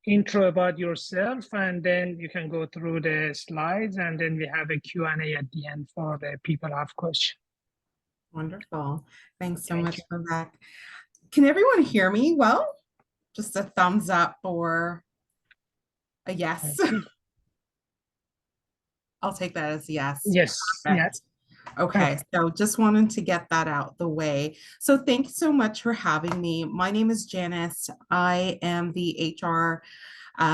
intro about yourself, and then you can go through the slides, and then we have a Q&A at the end for the people who have questions. Wonderful. Thanks so much for that. Can everyone hear me well? Just a thumbs up or a yes. I'll take that as a yes. Yes. Yes. Okay, so just wanted to get that out the way. So thanks so much for having me. My name is Janice. I am the HR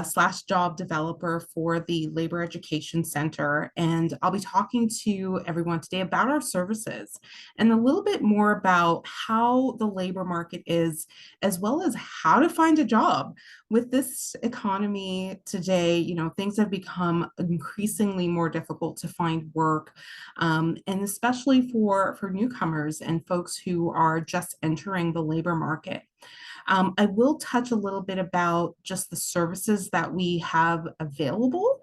/ job developer for the Labor Education Center. And I'll be talking to everyone today about our services and a little bit more about how the labor market is, as well as how to find a job. With this economy today, you know, things have become increasingly more difficult to find work, and especially for newcomers and folks who are just entering the labor market. I will touch a little bit about just the services that we have available,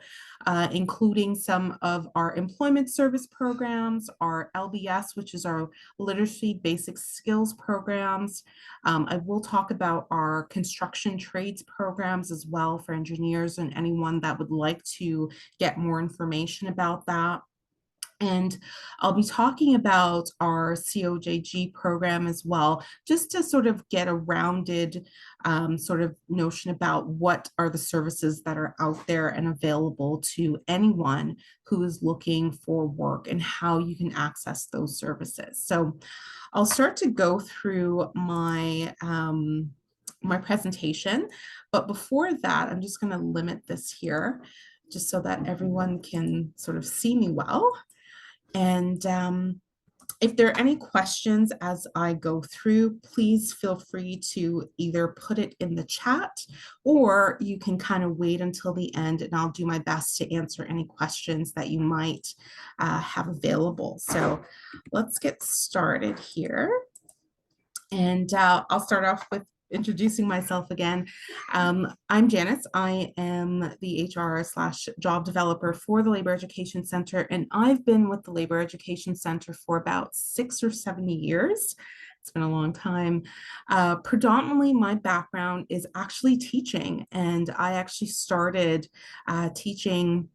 including some of our employment service programs, our LBS, which is our literacy basic skills programs. I will talk about our construction trades programs as well for engineers and anyone that would like to get more information about that. And I'll be talking about our COJG program as well, just to sort of get a rounded sort of notion about what are the services that are out there and available to anyone who is looking for work and how you can access those services. So I'll start to go through my my presentation, but before that, I'm just going to limit this here just so that everyone can sort of see me well. And if there are any questions as I go through, please feel free to either put it in the chat, or you can kind of wait until the end and I'll do my best to answer any questions that you might have available. So let's get started here. And I'll start off with introducing myself again. I'm Janice. I am the HR / job developer for the Labor Education Center, and I've been with the Labor Education Center for about 6 or 7 years. It's been a long time. Predominantly, my background is actually teaching, and I actually started teaching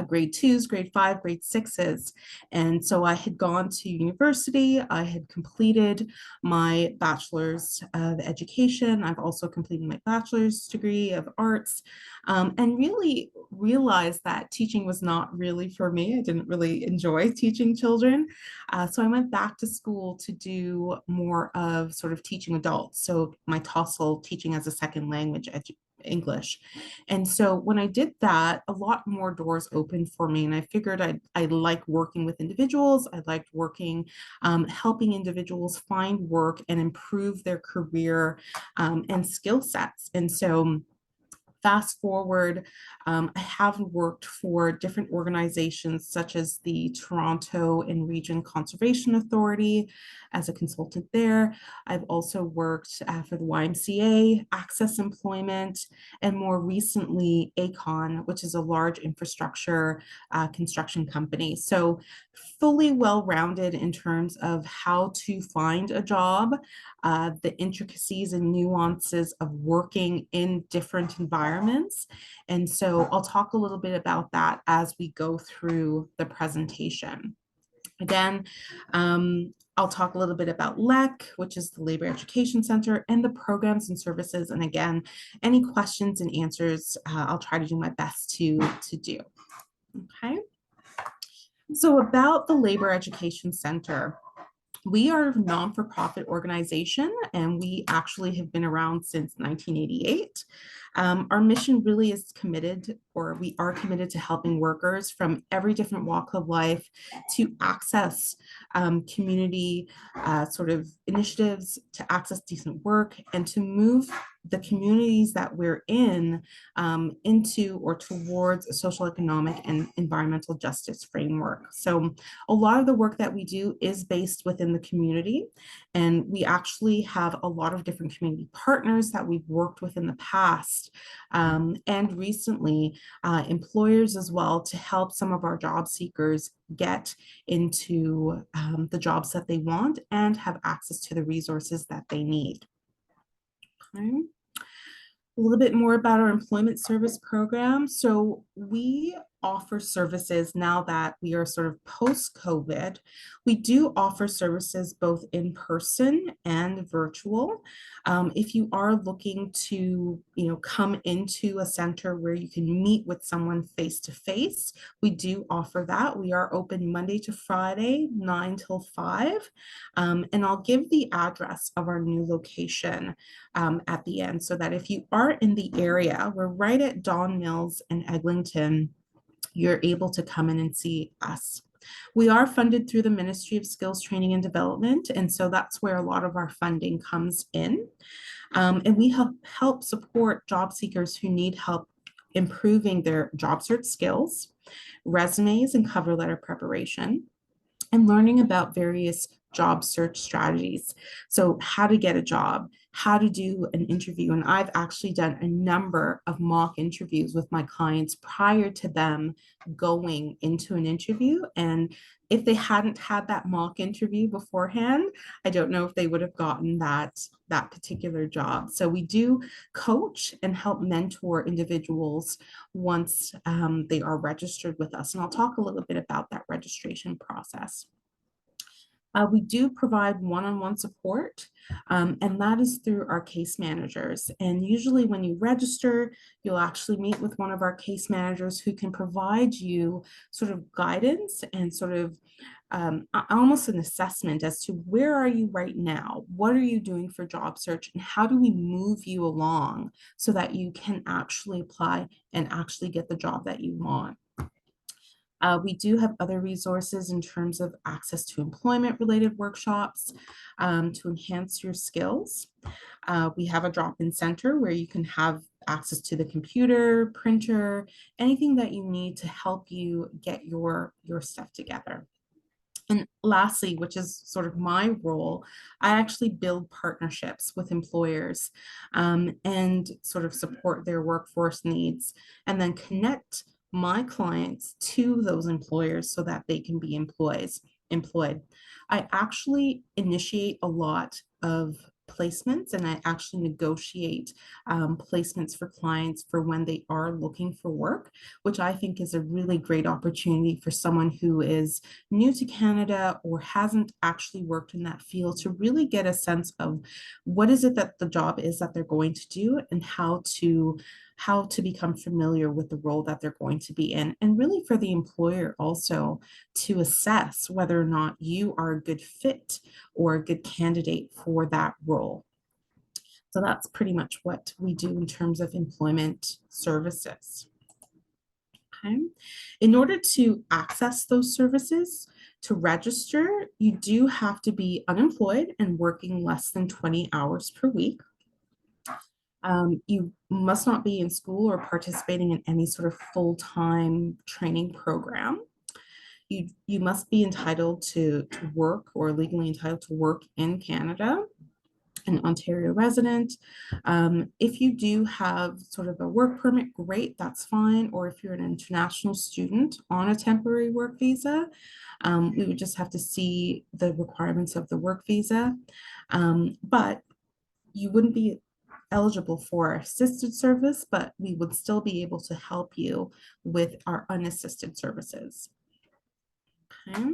grade 2s, grade 5, grade 6s. And so I had gone to university, I had completed my bachelor's of education. I've also completed my bachelor's degree of arts, and really realized that teaching was not really for me. I didn't really enjoy teaching children. So I went back to school to do more of sort of teaching adults. So my TOEFL, teaching as a second language English. And so when I did that, a lot more doors opened for me. And I figured I liked working with individuals. I liked working, helping individuals find work and improve their career and skill sets. And so fast forward, I have worked for different organizations such as the Toronto and Region Conservation Authority as a consultant there. I've also worked for the YMCA, Access Employment, and more recently ACON, which is a large infrastructure construction company. So fully well-rounded in terms of how to find a job, the intricacies and nuances of working in different environments. And so I'll talk a little bit about that as we go through the presentation. Again, I'll talk a little bit about LEC, which is the Labor Education Center, and the programs and services. And again, any questions and answers, I'll try to do my best to do. Okay. So about the Labor Education Center. We are a non-for-profit organization, and we actually have been around since 1988. Our mission really is committed, or we are committed to helping workers from every different walk of life to access community sort of initiatives, to access decent work, and to move the communities that we're in into or towards a social, economic, and environmental justice framework. So a lot of the work that we do is based within the community, and we actually have a lot of different community partners that we've worked with in the past, and recently employers as well, to help some of our job seekers get into the jobs that they want and have access to the resources that they need. Okay. A little bit more about our employment service program. So we offer services now that we are sort of post-COVID. We do offer services both in person and virtual. If you are looking to, come into a center where you can meet with someone face-to-face, we do offer that. We are open Monday to Friday, 9 till 5. And I'll give the address of our new location at the end, so that if you are in the area, we're right at Don Mills and Eglinton, you're able to come in and see us. We are funded through the Ministry of Skills Training and Development, and so that's where a lot of our funding comes in. And we help support job seekers who need help improving their job search skills, resumes and cover letter preparation, and learning about various job search strategies. So how to get a job, how to do an interview. And I've actually done a number of mock interviews with my clients prior to them going into an interview. And if they hadn't had that mock interview beforehand, I don't know if they would have gotten that particular job. So we do coach and help mentor individuals once they are registered with us. And I'll talk a little bit about that registration process. We do provide one-on-one support, and that is through our case managers. And usually when you register, you'll actually meet with one of our case managers who can provide you sort of guidance and sort of almost an assessment as to where are you right now? What are you doing for job search? And how do we move you along so that you can actually apply and actually get the job that you want? We do have other resources in terms of access to employment-related workshops to enhance your skills. We have a drop-in center where you can have access to the computer, printer, anything that you need to help you get your stuff together. And lastly, which is sort of my role, I actually build partnerships with employers and sort of support their workforce needs, and then connect my clients to those employers so that they can be employed. I actually initiate a lot of placements, and I actually negotiate placements for clients for when they are looking for work, which I think is a really great opportunity for someone who is new to Canada or hasn't actually worked in that field to really get a sense of what is it that the job is that they're going to do and how to become familiar with the role that they're going to be in, and really for the employer also to assess whether or not you are a good fit or a good candidate for that role. So that's pretty much what we do in terms of employment services. Okay. In order to access those services, to register, you do have to be unemployed and working less than 20 hours per week. You must not be in school or participating in any sort of full-time training program. You must be entitled to work or legally entitled to work in Canada, an Ontario resident. If you do have sort of a work permit, great, that's fine. Or if you're an international student on a temporary work visa, we would just have to see the requirements of the work visa. But you wouldn't be eligible for assisted service, but we would still be able to help you with our unassisted services. Okay.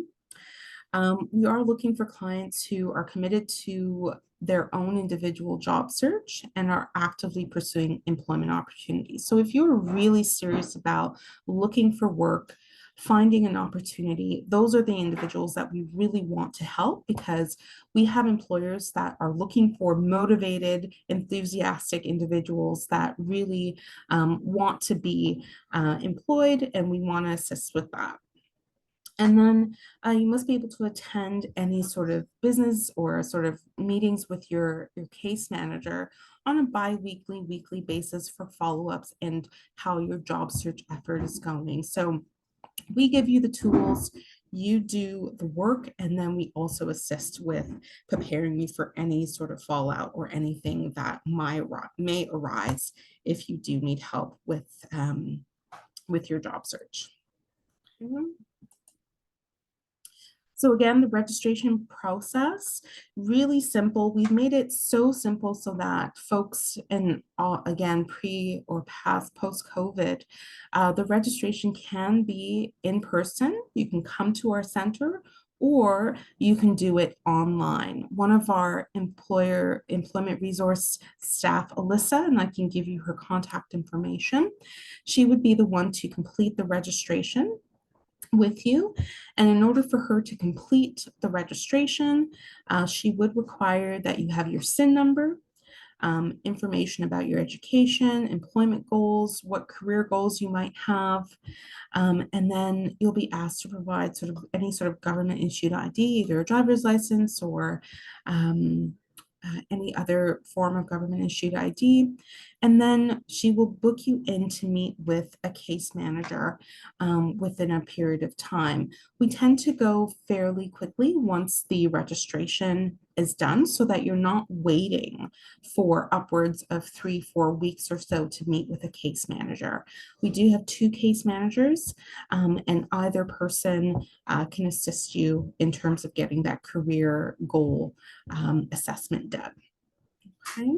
We are looking for clients who are committed to their own individual job search and are actively pursuing employment opportunities. So if you're really serious about looking for work, finding an opportunity, those are the individuals that we really want to help, because we have employers that are looking for motivated, enthusiastic individuals that really want to be employed, and we want to assist with that. And then you must be able to attend any sort of business or sort of meetings with your case manager on a bi-weekly, weekly basis for follow-ups and how your job search effort is going. So we give you the tools, you do the work, and then we also assist with preparing you for any sort of fallout or anything that may arise if you do need help with your job search. So again, the registration process, really simple. We've made it so simple so that folks, and again, pre or post-COVID, the registration can be in person. You can come to our center, or you can do it online. One of our employment resource staff, Alyssa, and I can give you her contact information. She would be the one to complete the registration with you. And in order for her to complete the registration, she would require that you have your SIN number, information about your education, employment goals, what career goals you might have. And then you'll be asked to provide sort of any sort of government issued ID, either a driver's license or any other form of government issued ID. And then she will book you in to meet with a case manager within a period of time. We tend to go fairly quickly once the registration is done, so that you're not waiting for upwards of 3-4 weeks or so to meet with a case manager. We do have 2 case managers, and either person can assist you in terms of getting that career goal assessment done. Okay.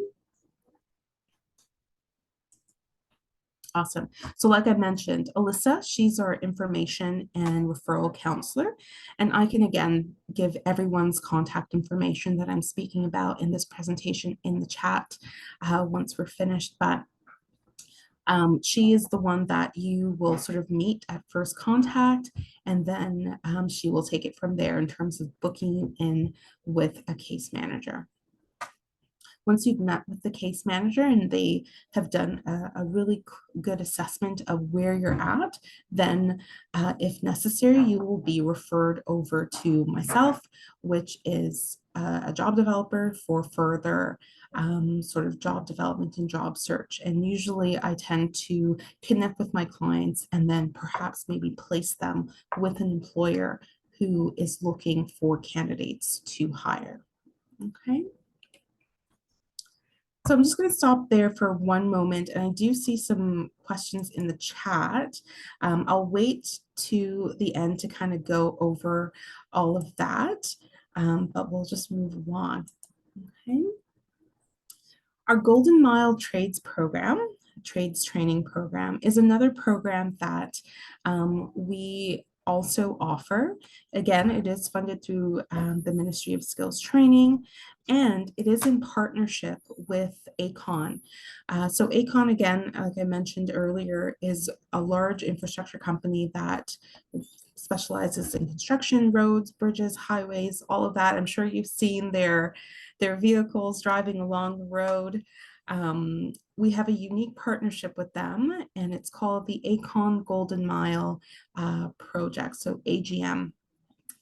Awesome. So like I mentioned, Alyssa, she's our information and referral counselor. And I can, again, give everyone's contact information that I'm speaking about in this presentation in the chat once we're finished. But she is the one that you will sort of meet at first contact, and then she will take it from there in terms of booking you in with a case manager. Once you've met with the case manager and they have done a really good assessment of where you're at, then if necessary, you will be referred over to myself, which is a job developer for further sort of job development and job search. And usually I tend to connect with my clients and then perhaps maybe place them with an employer who is looking for candidates to hire. Okay. So I'm just going to stop there for one moment, and I do see some questions in the chat. I'll wait to the end to kind of go over all of that, but we'll just move along. Okay. Our Golden Mile Trades program, Trades Training Program, is another program that we also offer. Again, it is funded through the Ministry of Skills Training, and it is in partnership with ACON. So ACON, again, like I mentioned earlier, is a large infrastructure company that specializes in construction, roads, bridges, highways, all of that. I'm sure you've seen their vehicles driving along the road. We have a unique partnership with them, and it's called the ACON Golden Mile Project, so AGM.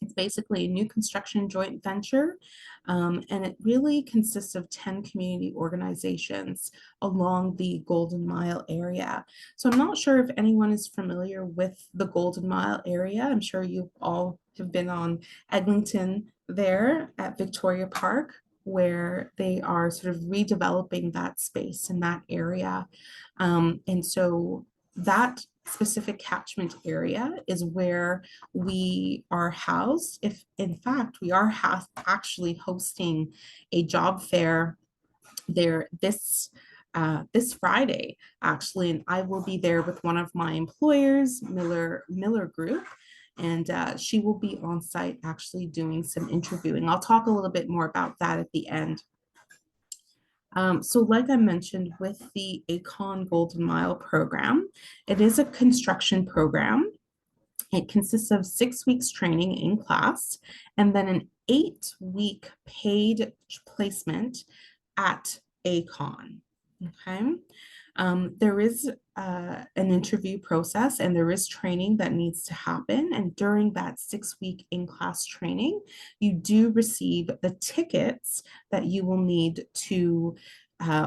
It's basically a new construction joint venture, and it really consists of 10 community organizations along the Golden Mile area. So I'm not sure if anyone is familiar with the Golden Mile area. I'm sure you all have been on Eglinton there at Victoria Park, where they are sort of redeveloping that space in that area. And so that specific catchment area is where we are housed. If in fact we are actually hosting a job fair there this Friday, actually, and I will be there with one of my employers, Miller Group, and she will be on site actually doing some interviewing. I'll talk a little bit more about that at the end. So like I mentioned, with the ACON Golden Mile program, it is a construction program. It consists of 6 weeks training in class and then an 8-week paid placement at ACON. Okay. There is an interview process, and there is training that needs to happen. And during that 6-week in-class training, you do receive the tickets that you will need to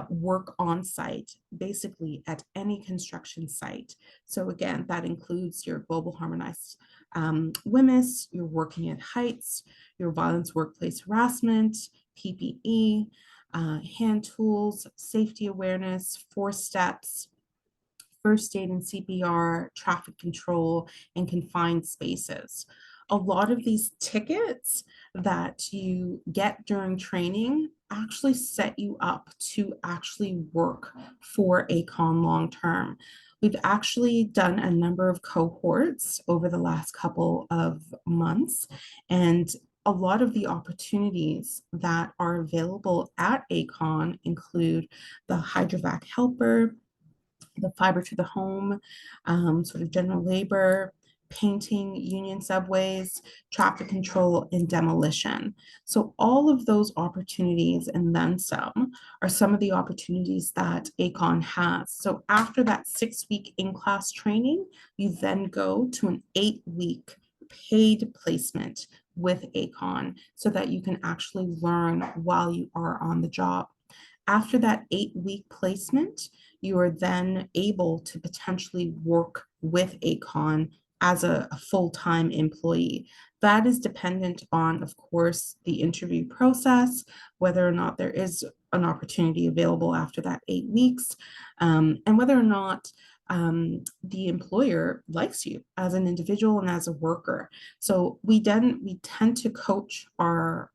work on site, basically at any construction site. So again, that includes your global harmonized WMIS, your working at heights, your violence workplace harassment, PPE, hand tools, safety awareness, 4 steps, first aid and CPR, traffic control, and confined spaces. a lot of these tickets that you get during training actually set you up to actually work for ACON long term. We've actually done a number of cohorts over the last couple of months, and a lot of the opportunities that are available at ACON include the hydrovac helper, the fiber to the home, sort of general labor, painting, union subways, traffic control, and demolition. So all of those opportunities and then some are some of the opportunities that ACON has. So after that 6-week in-class training, you then go to an 8-week paid placement with ACON so that you can actually learn while you are on the job. After that 8-week placement, you are then able to potentially work with ACON as a full-time employee. That is dependent on, of course, the interview process, whether or not there is an opportunity available after that 8 weeks, and whether or not the employer likes you as an individual and as a worker. So we tend to coach our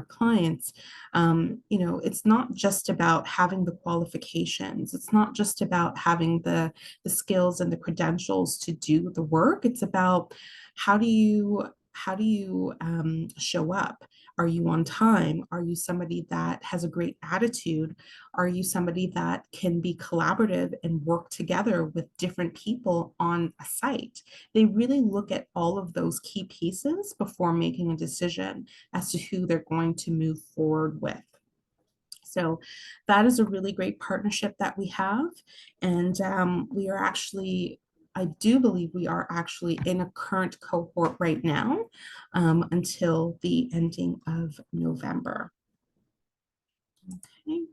clients. It's not just about having the qualifications. It's not just about having the skills and the credentials to do the work. It's about how do you show up? Are you on time? Are you somebody that has a great attitude? Are you somebody that can be collaborative and work together with different people on a site? They really look at all of those key pieces before making a decision as to who they're going to move forward with. So that is a really great partnership that we have. And I do believe we are actually in a current cohort right now until the ending of November. Okay.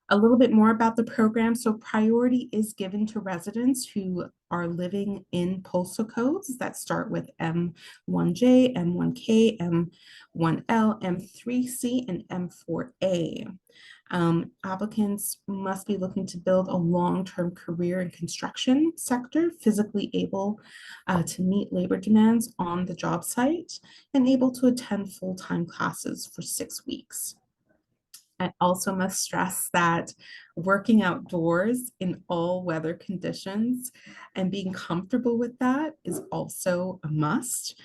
A little bit more about the program. So priority is given to residents who are living in postal codes that start with M1J, M1K, M1L, M3C, and M4A. Applicants must be looking to build a long-term career in construction sector, physically able to meet labor demands on the job site, and able to attend full-time classes for 6 weeks. I also must stress that working outdoors in all weather conditions and being comfortable with that is also a must.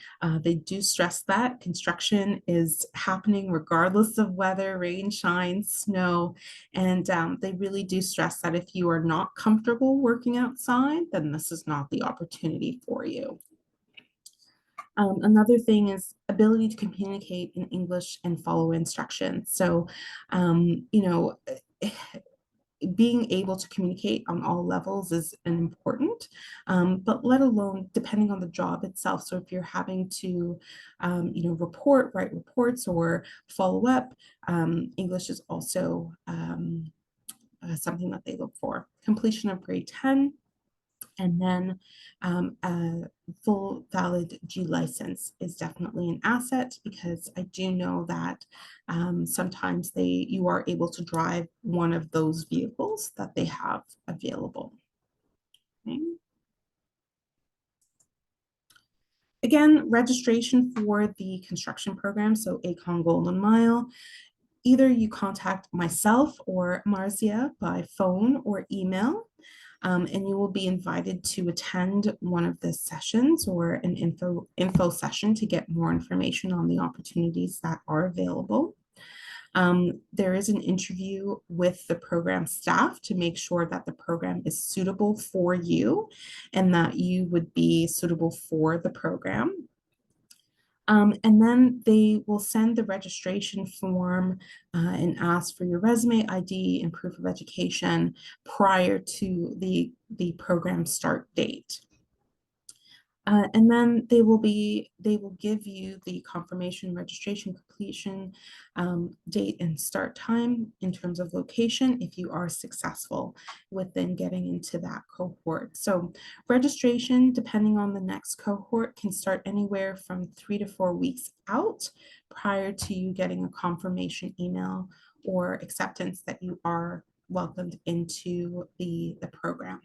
They do stress that construction is happening regardless of weather, rain, shine, snow, and they really do stress that if you are not comfortable working outside, then this is not the opportunity for you. Another thing is ability to communicate in English and follow instructions. So, being able to communicate on all levels is important, but let alone depending on the job itself. So if you're having to, write reports or follow up, English is also something that they look for. Completion of grade 10. And then a full valid G license is definitely an asset, because I do know that sometimes you are able to drive one of those vehicles that they have available. Okay. Again, registration for the construction program, so ACON Golden Mile. Either you contact myself or Marzia by phone or email. And you will be invited to attend one of the sessions or an info session to get more information on the opportunities that are available. There is an interview with the program staff to make sure that the program is suitable for you and that you would be suitable for the program. And then they will send the registration form and ask for your resume, ID, and proof of education prior to the program start date. And then they will give you the confirmation registration completion date and start time in terms of location if you are successful with then getting into that cohort. So registration, depending on the next cohort, can start anywhere from 3 to 4 weeks out prior to you getting a confirmation email or acceptance that you are welcomed into the program.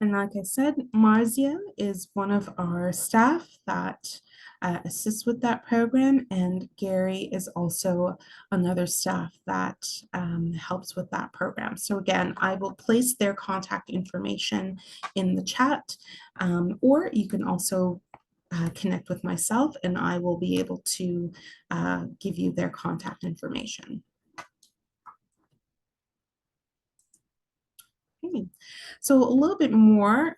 And like I said, Marzia is one of our staff that assists with that program, and Gary is also another staff that helps with that program. So again, I will place their contact information in the chat, or you can also connect with myself and I will be able to give you their contact information. Okay. So a little bit more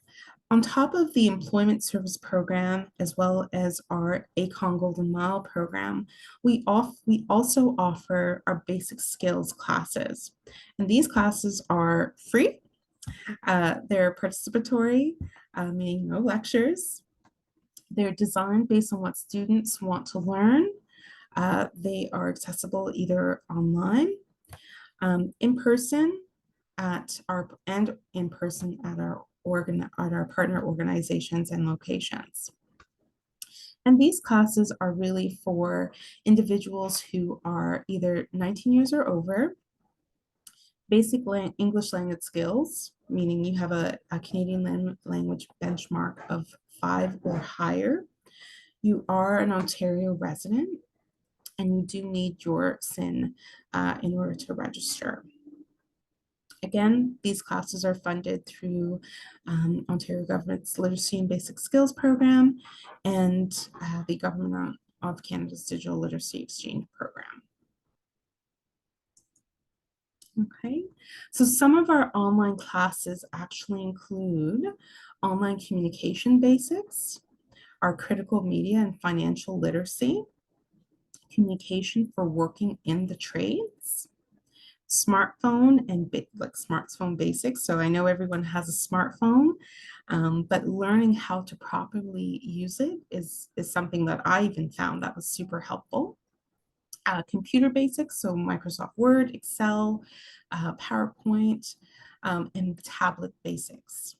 on top of the employment service program, as well as our ACON Golden Mile program, we also offer our basic skills classes. And these classes are free. They're participatory, meaning no lectures. They're designed based on what students want to learn. They are accessible either online, in person, at our partner organizations and locations. And these classes are really for individuals who are either 19 years or over, basic English language skills, meaning you have a Canadian language benchmark of 5 or higher. You are an Ontario resident, and you do need your SIN in order to register. Again, these classes are funded through Ontario government's Literacy and Basic Skills program and the Government of Canada's Digital Literacy Exchange program. Okay, so some of our online classes actually include online communication basics, our critical media and financial literacy, communication for working in the trades, smartphone and smartphone basics. So I know everyone has a smartphone, but learning how to properly use it is something that I even found that was super helpful. Computer basics, so Microsoft Word, Excel, PowerPoint, and tablet basics.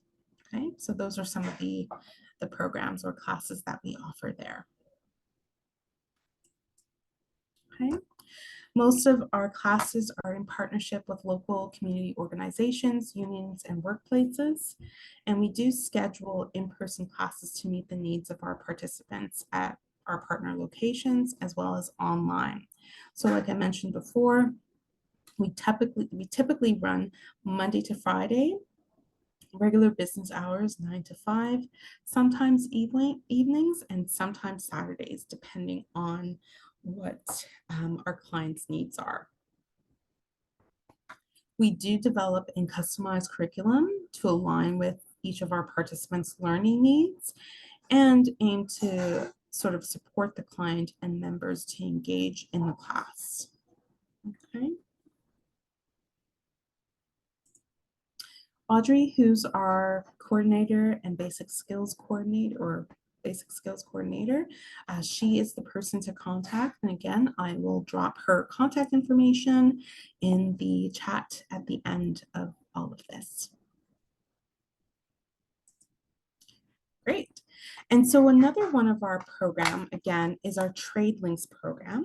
Okay, so those are some of the programs or classes that we offer there. Okay. Most of our classes are in partnership with local community organizations, unions, and workplaces. And we do schedule in-person classes to meet the needs of our participants at our partner locations, as well as online. So like I mentioned before, we typically run Monday to Friday, regular business hours, 9 to 5, sometimes evenings, and sometimes Saturdays, depending on what our clients' needs are. We do develop and customize curriculum to align with each of our participants' learning needs and aim to sort of support the client and members to engage in the class. Okay. Audrey, who's our coordinator and basic skills coordinator, she is the person to contact. And again, I will drop her contact information in the chat at the end of all of this. Great. And so another one of our program, again, is our Trade Links program,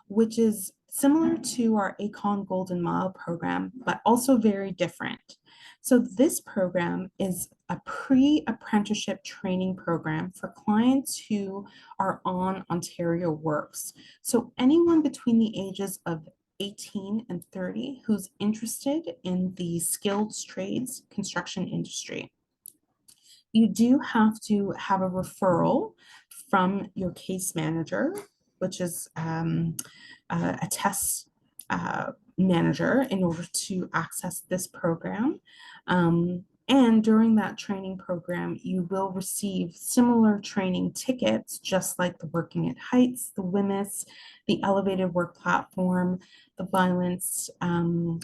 which is similar to our ACON Golden Mile program, but also very different. So this program is a pre-apprenticeship training program for clients who are on Ontario Works. So anyone between the ages of 18 and 30 who's interested in the skilled trades construction industry. You do have to have a referral from your case manager, which is a test manager, in order to access this program. And during that training program, you will receive similar training tickets, just like the Working at Heights, the WMIS, the Elevated Work Platform, the violence,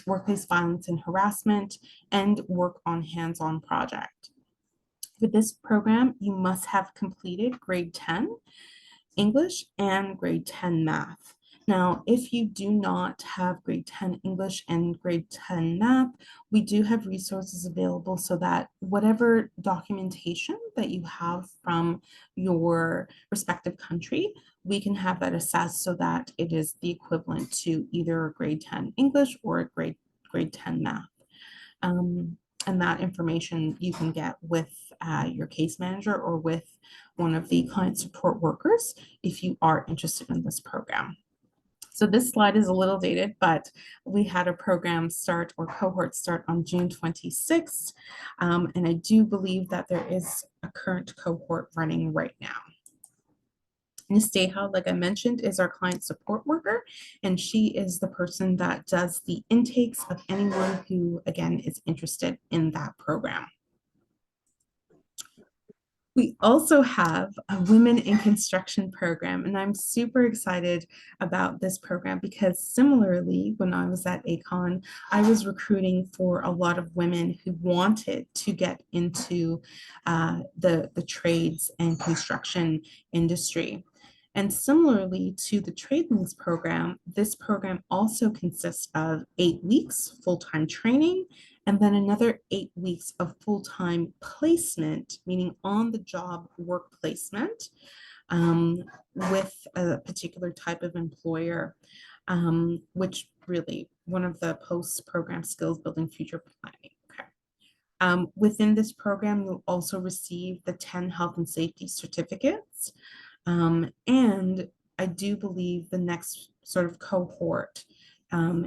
workplace violence and harassment, and Work on Hands-on project. For this program, you must have completed grade 10 English and grade 10 math. Now, if you do not have grade 10 English and grade 10 math, we do have resources available so that whatever documentation that you have from your respective country, we can have that assessed so that it is the equivalent to either a grade 10 English or a grade 10 math. And that information you can get with your case manager or with one of the client support workers if you are interested in this program. So this slide is a little dated, but we had a program start or cohort start on June 26th. And I do believe that there is a current cohort running right now. Ms. Deha, like I mentioned, is our client support worker, and she is the person that does the intakes of anyone who, again, is interested in that program. We also have a Women in Construction program, and I'm super excited about this program because similarly, when I was at ACON, I was recruiting for a lot of women who wanted to get into the trades and construction industry. And similarly to the Trade Links program, this program also consists of 8 weeks full-time training and then another 8 weeks of full-time placement, meaning on-the-job work placement with a particular type of employer, which really one of the post-program skills building future planning. Okay. Within this program, you'll also receive the 10 health and safety certificates. And I do believe the next sort of cohort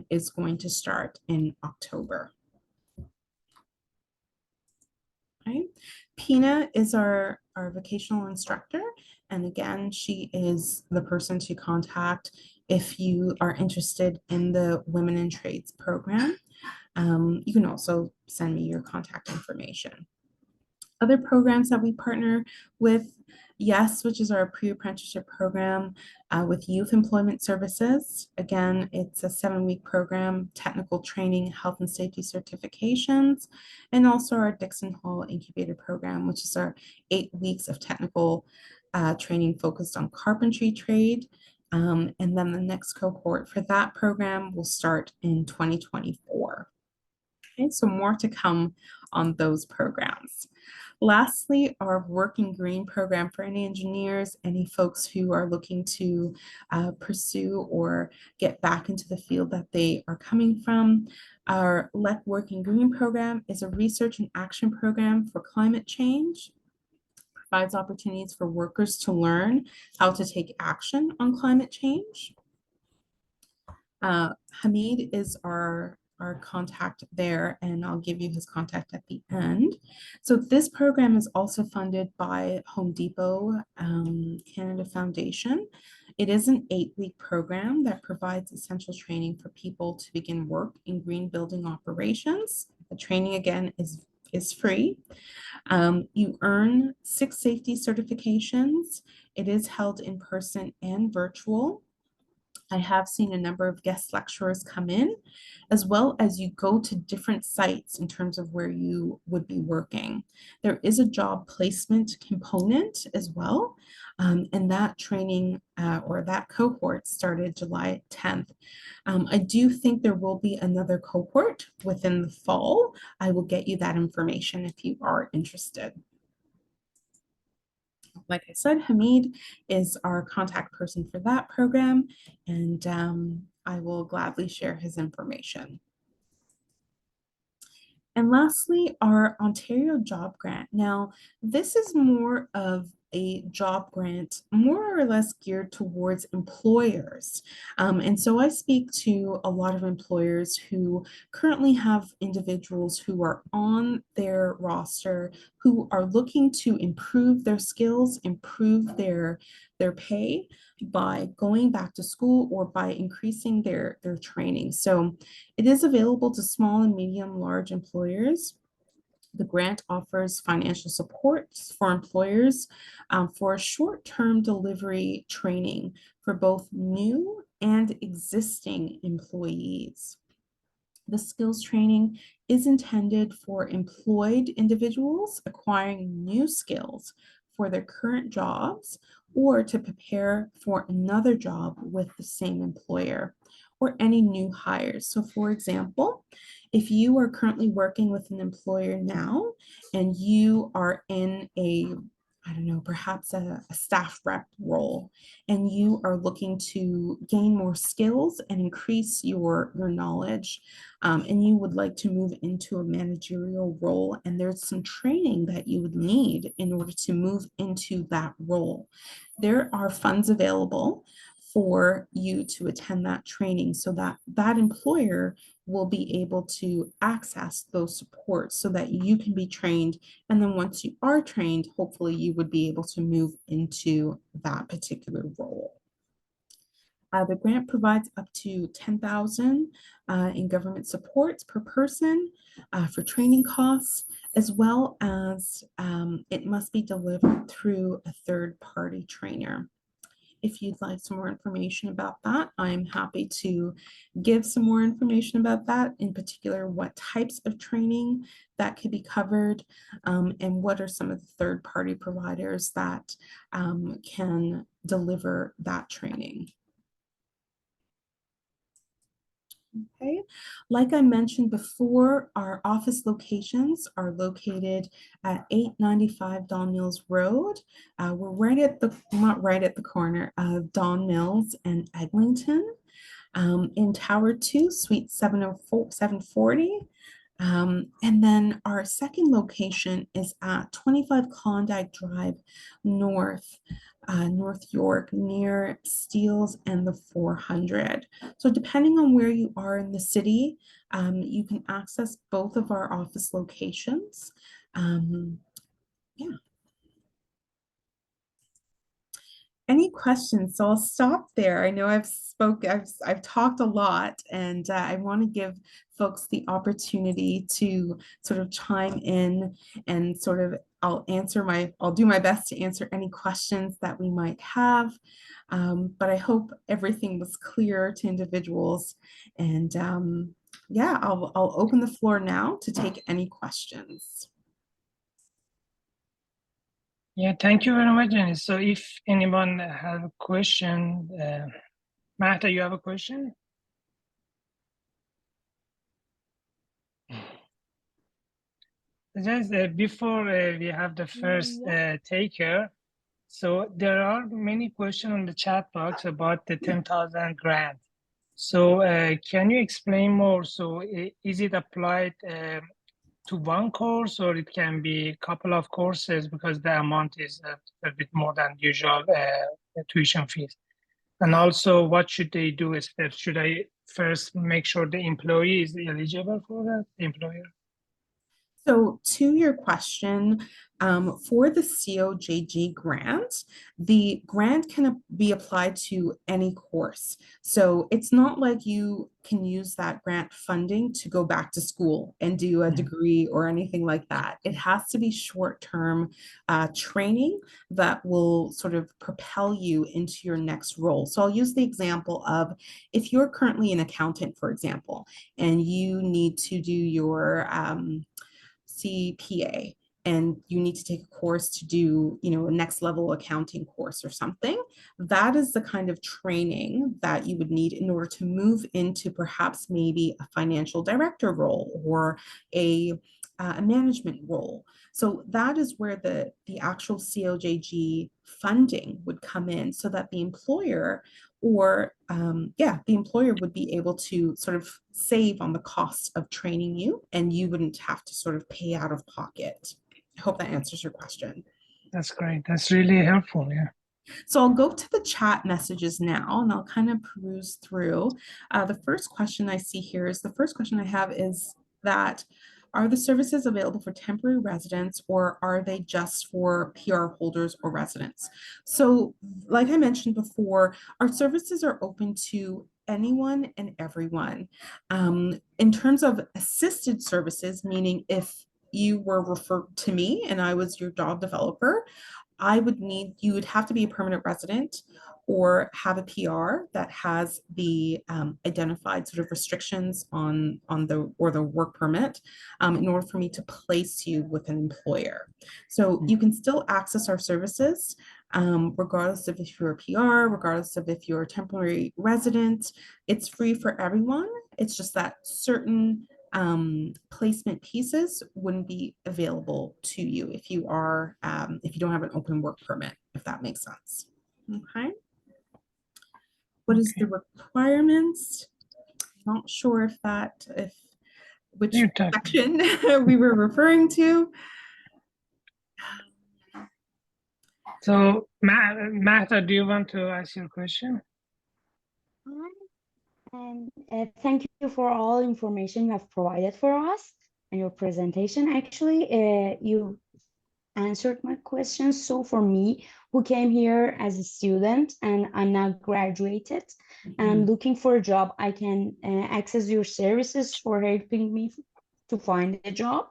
is going to start in October. Right. Pina is our vocational instructor. And again, she is the person to contact if you are interested in the Women in Trades program. You can also send me your contact information. Other programs that we partner with, YES, which is our pre-apprenticeship program with Youth Employment Services. Again, it's a 7-week program, technical training, health and safety certifications, and also our Dixon Hall Incubator program, which is our 8 weeks of technical training focused on carpentry trade. And then the next cohort for that program will start in 2024. Okay, so more to come on those programs. Lastly, our Working Green program for any engineers, any folks who are looking to pursue or get back into the field that they are coming from. Our LEC Working Green program is a research and action program for climate change. Provides opportunities for workers to learn how to take action on climate change. Hamid is our contact there, and I'll give you his contact at the end. So this program is also funded by Home Depot Canada Foundation. It is an 8-week program that provides essential training for people to begin work in green building operations. The training, again, is free. You earn 6 safety certifications. It is held in person and virtual. I have seen a number of guest lecturers come in, as well as you go to different sites in terms of where you would be working. There is a job placement component as well, and that training or that cohort started July 10th. I do think there will be another cohort within the fall. I will get you that information if you are interested. Like I said, Hamid is our contact person for that program, and I will gladly share his information. And lastly, our Ontario Job Grant. Now, this is more of a job grant, more or less geared towards employers. And so I speak to a lot of employers who currently have individuals who are on their roster who are looking to improve their skills, improve their pay by going back to school or by increasing their training. So it is available to small and medium large employers. The grant offers financial support for employers for a short-term delivery training for both new and existing employees. The skills training is intended for employed individuals acquiring new skills for their current jobs or to prepare for another job with the same employer or any new hires. So for example, if you are currently working with an employer now and you are in a I don't know, perhaps a staff rep role, and you are looking to gain more skills and increase your knowledge, and you would like to move into a managerial role, and there's some training that you would need in order to move into that role. There are funds available for you to attend that training so that that employer will be able to access those supports so that you can be trained. And then once you are trained, hopefully you would be able to move into that particular role. The grant provides up to $10,000 in government supports per person for training costs, as well as it must be delivered through a third-party trainer. If you'd like some more information about that, I'm happy to give some more information about that, in particular, what types of training that could be covered, and what are some of the third-party providers that can deliver that training. Okay, like I mentioned before, our office locations are located at 895 Don Mills Road. We're right at the, not right at the corner of Don Mills and Eglinton, in Tower 2, Suite 740. And then our second location is at 25 Klondike Drive North, North York, near Steeles and the 400. So depending on where you are in the city, you can access both of our office locations. Yeah. Any questions? So I'll stop there. I know I've talked a lot, and I want to give folks the opportunity to sort of chime in and sort of I'll do my best to answer any questions that we might have. But I hope everything was clear to individuals. And yeah, I'll open the floor now to take any questions. Yeah, thank you very much, Janice. So if anyone has a question, Mahta, you have a question? Just before we have the first taker, so there are many questions on the chat box about the 10,000 grant. So can you explain more? So is it applied to one course, or it can be a couple of courses, because the amount is a bit more than usual tuition fees? And also, what should they do? Should I first make sure the employee is eligible for that, the employer? So to your question, for the COJG grant, the grant can be applied to any course. So it's not like you can use that grant funding to go back to school and do a degree or anything like that. It has to be short-term training that will sort of propel you into your next role. So I'll use the example of if you're currently an accountant, for example, and you need to do your CPA, and you need to take a course to do, you know, a next level accounting course or something. That is the kind of training that you would need in order to move into perhaps maybe a financial director role or a management role. So that is where the actual COJG funding would come in, so that the employer or the employer would be able to sort of save on the cost of training you, and you wouldn't have to sort of pay out of pocket. I hope that answers your question. That's great. That's really helpful. Yeah. So I'll go to the chat messages now, and I'll kind of peruse through. The first question I see here is, the first question I have is that, are the services available for temporary residents, or are they just for PR holders or residents? So like I mentioned before, our services are open to anyone and everyone. In terms of assisted services, meaning if you were referred to me and I was your job developer, you would have to be a permanent resident or have a PR that has the identified sort of restrictions on the work permit in order for me to place you with an employer. So you can still access our services regardless of if you're a PR, regardless of if you're a temporary resident. It's free for everyone. It's just that certain placement pieces wouldn't be available to you if you are if you don't have an open work permit, if that makes sense. Okay. What is the requirements? Not sure if which section we were referring to. So, Mahta, do you want to ask your question? And thank you for all information you have provided for us and your presentation. Actually, you answered my questions. So for me, who came here as a student and I'm now graduated and looking for a job, I can access your services for helping me to find a job.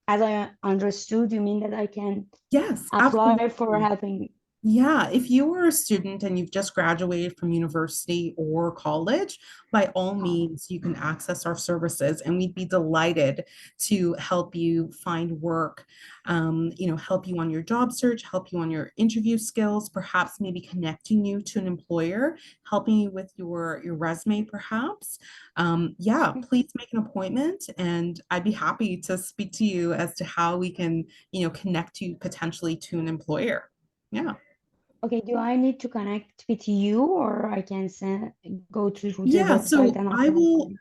As I understood, you mean that I can apply absolutely. for helping me? Yeah, if you are a student and you've just graduated from university or college, by all means, you can access our services and we'd be delighted to help you find work, help you on your job search, help you on your interview skills, perhaps maybe connecting you to an employer, helping you with your resume, perhaps. Please make an appointment and I'd be happy to speak to you as to how we can, connect you potentially to an employer. Yeah. Okay, do I need to connect with you or I can go to the website? So and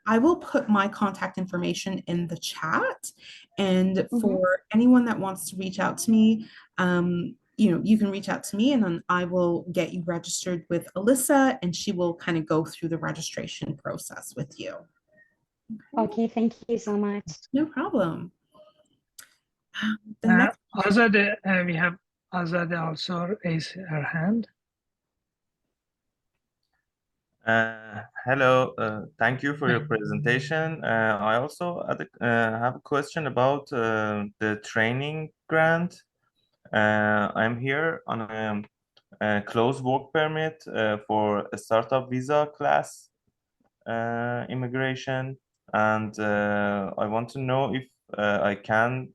I will put my contact information in the chat, and for anyone that wants to reach out to me, you can reach out to me and then I will get you registered with Alyssa and she will kind of go through the registration process with you. Okay, thank you so much. No problem. Azade, we have Azade also raised her hand. Hello, thank you for your presentation. I also have a question about the training grant. I'm here on a closed work permit for a startup visa class immigration, and I want to know if I can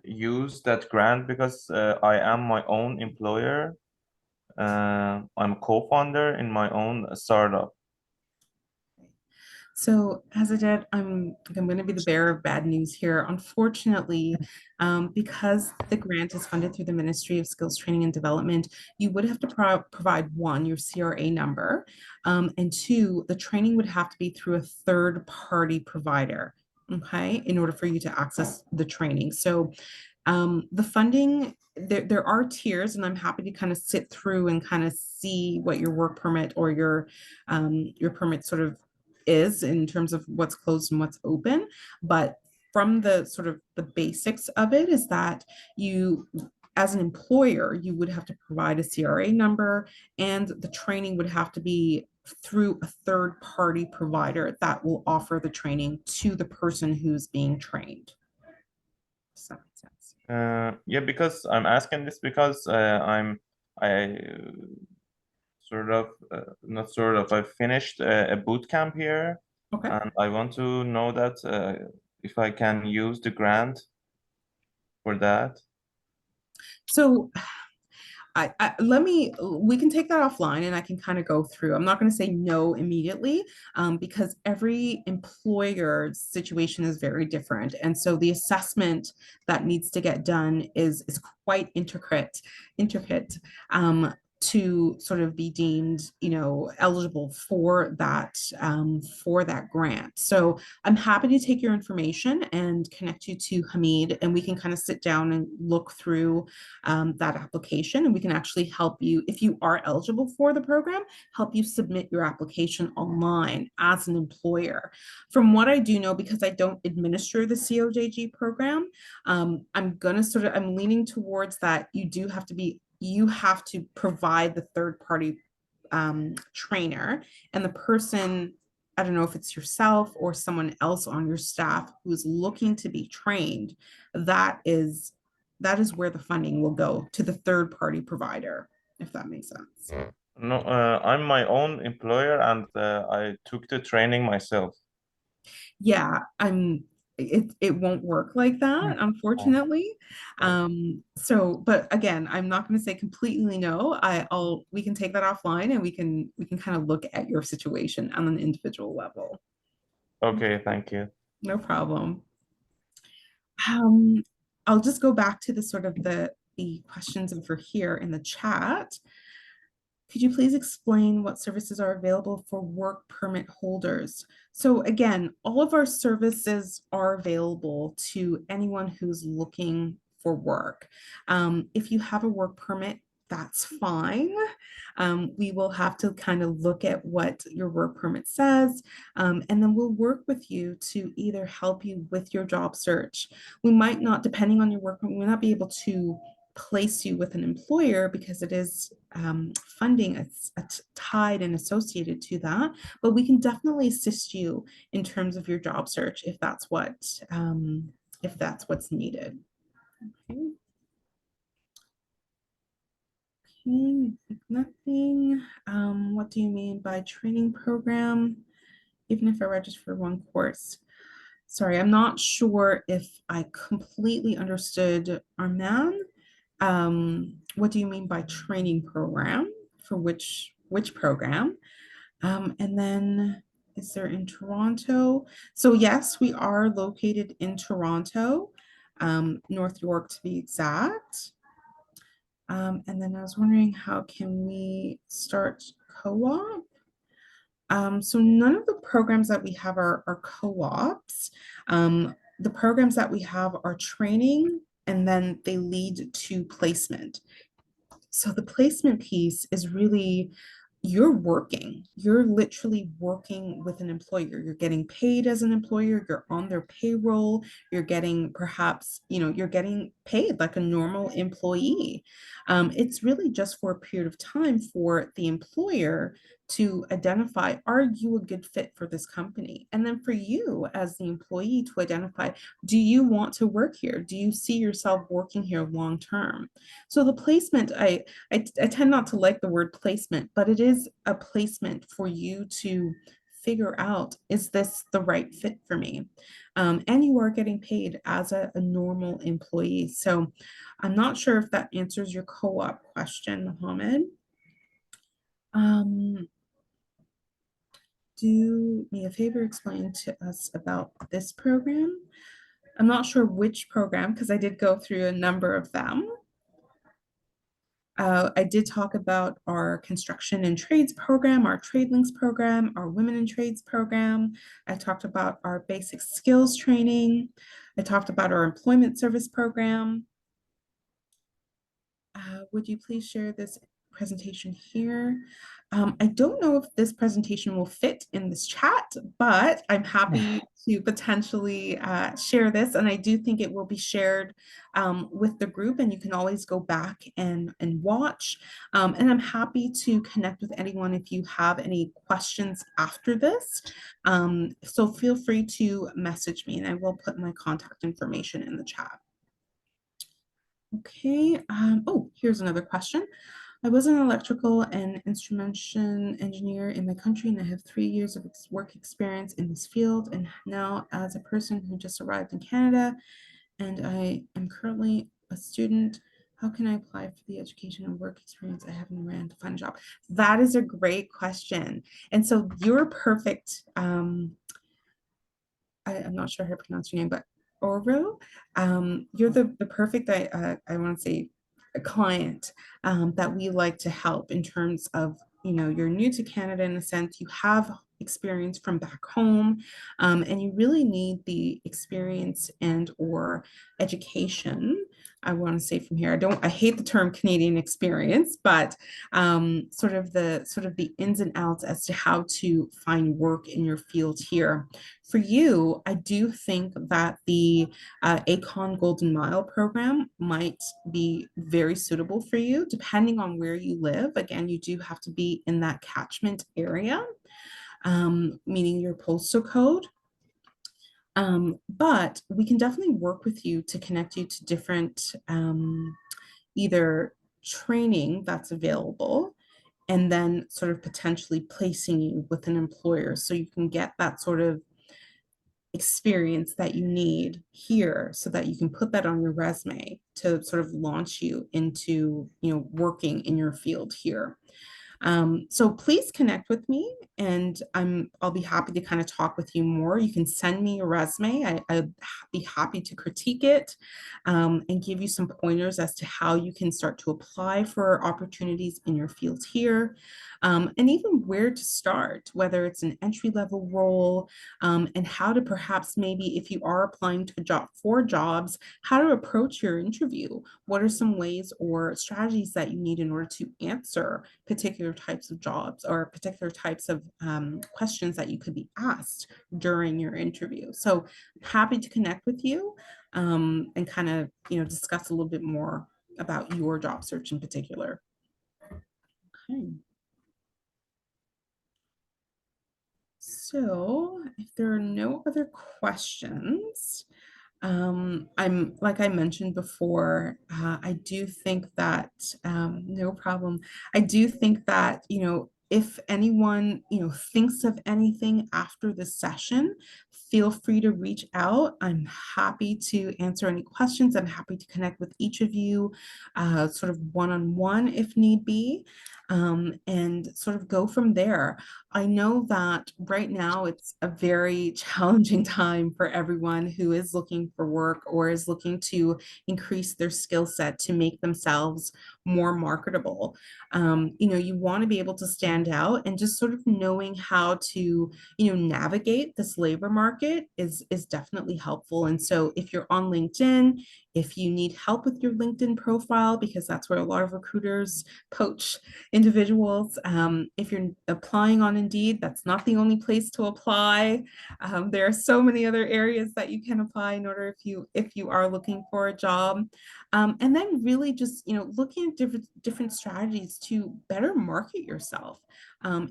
use that grant because I am my own employer. I'm a co-founder in my own startup. So Hazadeh, I'm going to be the bearer of bad news here. Unfortunately, because the grant is funded through the Ministry of Skills Training and Development, you would have to provide one, your CRA number, and two, the training would have to be through a third-party provider, okay, in order for you to access the training. So the funding, there are tiers, and I'm happy to kind of sit through and kind of see what your work permit or your permit sort of is in terms of what's closed and what's open. But from the sort of the basics of it is that you, as an employer, you would have to provide a CRA number and the training would have to be through a third-party provider that will offer the training to the person who's being trained. Does that make sense? Yeah, because I'm asking this because I finished a boot camp here, and I want to know that if I can use the grant for that. So we can take that offline and I can kind of go through. I'm not going to say no immediately because every employer's situation is very different. And so the assessment that needs to get done is quite intricate to sort of be deemed, eligible for that grant. So I'm happy to take your information and connect you to Hamid, and we can kind of sit down and look through that application, and we can actually help you, if you are eligible for the program, help you submit your application online as an employer. From what I do know, because I don't administer the COJG program, I'm leaning towards that you have to provide the third-party trainer, and the person, I don't know if it's yourself or someone else on your staff who is looking to be trained, that is where the funding will go, to the third-party provider, if that makes sense. No, I'm my own employer and I took the training myself. Yeah, it won't work like that, unfortunately. But again, I'm not going to say completely no. We can take that offline and we can kind of look at your situation on an individual level. Okay, thank you. No problem. I'll just go back to the sort of the questions over here in the chat. Could you please explain what services are available for work permit holders? So again, all of our services are available to anyone who's looking for work. If you have a work permit, that's fine. We will have to kind of look at what your work permit says, and then we'll work with you to either help you with your job search. We might not, depending on your work permit, we may not be able to place you with an employer because it is funding tied and associated to that, but we can definitely assist you in terms of your job search if that's what's needed. Okay. Nothing. What do you mean by training program? Even if I register for one course. Sorry, I'm not sure if I completely understood Arman. What do you mean by training program? For which program? And then is there in Toronto? So yes, we are located in Toronto, North York to be exact. And then I was wondering, how can we start co-op? So none of the programs that we have are co-ops. The programs that we have are training, and then they lead to placement. So the placement piece is really, you're literally working with an employer. You're getting paid as an employer, you're on their payroll, you're getting perhaps, you're getting paid like a normal employee. It's really just for a period of time for the employer to identify, are you a good fit for this company? And then for you as the employee to identify, do you want to work here? Do you see yourself working here long term? So the placement, I tend not to like the word placement, but it is a placement for you to figure out, is this the right fit for me? And you are getting paid as a normal employee. So I'm not sure if that answers your co-op question, Mohammed. Do me a favor, explain to us about this program. I'm not sure which program because I did go through a number of them. I did talk about our construction and trades program, our trade links program, our women in trades program. I talked about our basic skills training. I talked about our employment service program. Would you please share this presentation here? I don't know if this presentation will fit in this chat, but I'm happy to potentially share this, and I do think it will be shared with the group, and you can always go back and watch. And I'm happy to connect with anyone if you have any questions after this. So feel free to message me, and I will put my contact information in the chat. Okay, oh, here's another question. I was an electrical and instrumentation engineer in my country, and I have 3 years of work experience in this field. And now as a person who just arrived in Canada, and I am currently a student, how can I apply for the education and work experience I have in Iran to find a job? That is a great question. And so you're perfect. I'm not sure how to pronounce your name, but Oro, you're the perfect, I want to say, a client that we like to help in terms of, you're new to Canada in a sense, you have experience from back home, and you really need the experience and or education. I want to say from here, I hate the term Canadian experience, but sort of the ins and outs as to how to find work in your field here. For you, I do think that the ACON Golden Mile program might be very suitable for you, depending on where you live. Again, you do have to be in that catchment area, meaning your postal code. But we can definitely work with you to connect you to different either training that's available, and then sort of potentially placing you with an employer so you can get that sort of experience that you need here so that you can put that on your resume to sort of launch you into, working in your field here. So please connect with me, and I'll be happy to kind of talk with you more. You can send me a resume. I'd be happy to critique it and give you some pointers as to how you can start to apply for opportunities in your field here, and even where to start, whether it's an entry-level role, and how to perhaps maybe if you are applying to for jobs, how to approach your interview. What are some ways or strategies that you need in order to answer particular types of jobs or particular types of questions that you could be asked during your interview. So happy to connect with you and kind of, discuss a little bit more about your job search in particular. Okay. So if there are no other questions, like I mentioned before, I do think that, no problem. I do think that, if anyone, thinks of anything after the session, feel free to reach out. I'm happy to answer any questions. I'm happy to connect with each of you, sort of one-on-one if need be, and sort of go from there. I know that right now it's a very challenging time for everyone who is looking for work or is looking to increase their skill set to make themselves more marketable. You want to be able to stand out, and just sort of knowing how to, navigate this labor market is definitely helpful. And so if you're on LinkedIn, if you need help with your LinkedIn profile, because that's where a lot of recruiters poach individuals, if you're applying on Indeed, that's not the only place to apply. There are so many other areas that you can apply in order if you are looking for a job. And then really just, looking at different strategies to better market yourself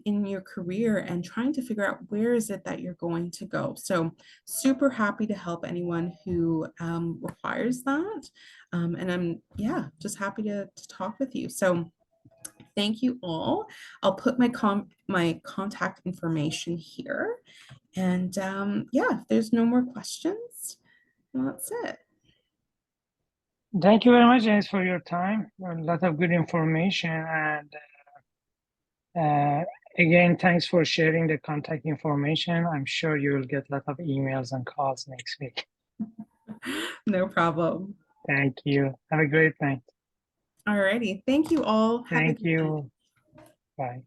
in your career and trying to figure out where is it that you're going to go. So super happy to help anyone who requires that. And I'm, just happy to talk with you. So thank you all. I'll put my contact information here. And if there's no more questions, well, that's it. Thank you very much, Janice, for your time. A lot of good information. And again, thanks for sharing the contact information. I'm sure you will get a lot of emails and calls next week. No problem. Thank you. Have a great night. All righty. Thank you all. Thank you. Bye.